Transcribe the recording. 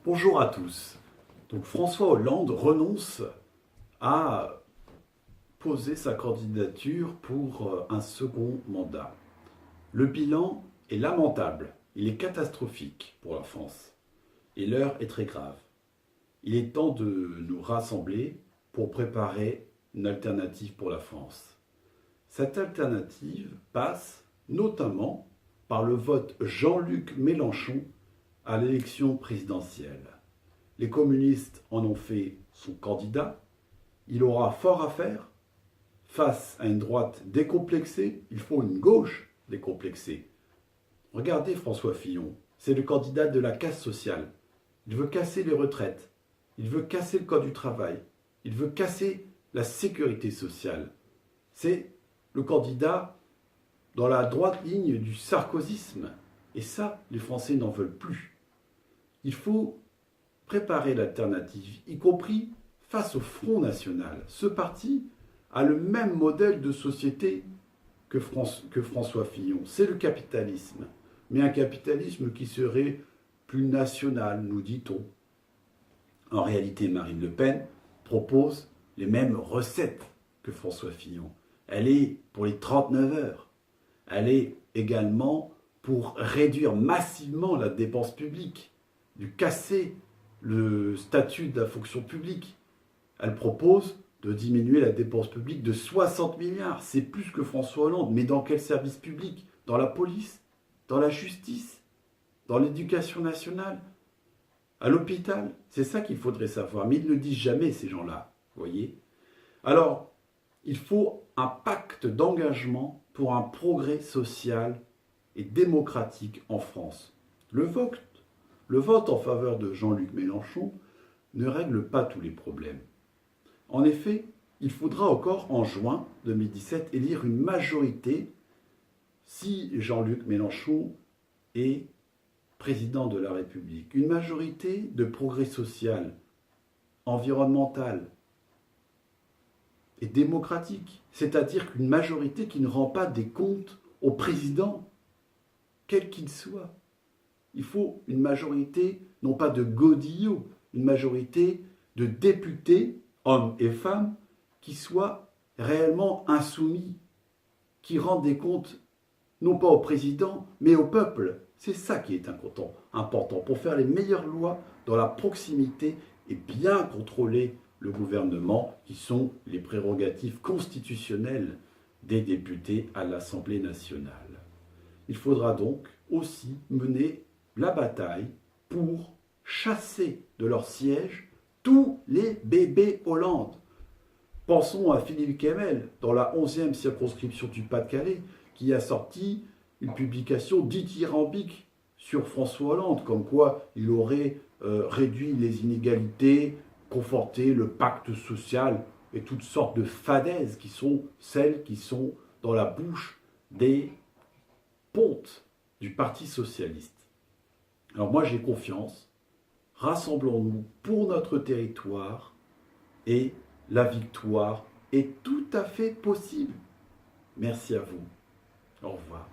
Bonjour à tous. Donc François Hollande renonce à poser sa candidature pour un second mandat. Le bilan est lamentable, il est catastrophique pour la France et l'heure est très grave. Il est temps de nous rassembler pour préparer une alternative pour la France. Cette alternative passe notamment par le vote Jean-Luc Mélenchon à l'élection présidentielle. Les communistes en ont fait son candidat. Il aura fort à faire. Face à une droite décomplexée, il faut une gauche décomplexée. Regardez François Fillon, c'est le candidat de la casse sociale. Il veut casser les retraites, il veut casser le code du travail, il veut casser la sécurité sociale. C'est le candidat dans la droite ligne du sarkozysme. Et ça, les Français n'en veulent plus. Il faut préparer l'alternative, y compris face au Front National. Ce parti a le même modèle de société que François Fillon. C'est le capitalisme, mais un capitalisme qui serait plus national, nous dit-on. En réalité, Marine Le Pen propose les mêmes recettes que François Fillon. Elle est pour les 39 heures. Elle est également pour réduire massivement la dépense publique, de casser le statut de la fonction publique. Elle propose de diminuer la dépense publique de 60 milliards. C'est plus que François Hollande. Mais dans quel service public? Dans la police? Dans la justice? Dans l'éducation nationale? À l'hôpital? C'est ça qu'il faudrait savoir. Mais ils ne le disent jamais, ces gens-là. Vous voyez? Alors, il faut un pacte d'engagement pour un progrès social et démocratique en France. Le vote en faveur de Jean-Luc Mélenchon ne règle pas tous les problèmes. En effet, il faudra encore en juin 2017 élire une majorité si Jean-Luc Mélenchon est président de la République. Une majorité de progrès social, environnemental et démocratique. C'est-à-dire qu'une majorité qui ne rend pas des comptes au président, quel qu'il soit. Il faut une majorité, non pas de godillots, une majorité de députés, hommes et femmes, qui soient réellement insoumis, qui rendent des comptes, non pas au président, mais au peuple. C'est ça qui est important, pour faire les meilleures lois dans la proximité et bien contrôler le gouvernement, qui sont les prérogatives constitutionnelles des députés à l'Assemblée nationale. Il faudra donc aussi mener la bataille pour chasser de leur siège tous les bébés Hollande. Pensons à Philippe Kemel, dans la 11e circonscription du Pas-de-Calais, qui a sorti une publication dithyrambique sur François Hollande, comme quoi il aurait réduit les inégalités, conforté le pacte social et toutes sortes de fadaises qui sont celles qui sont dans la bouche des pontes du Parti socialiste. Alors moi j'ai confiance, rassemblons-nous pour notre territoire et la victoire est tout à fait possible. Merci à vous. Au revoir.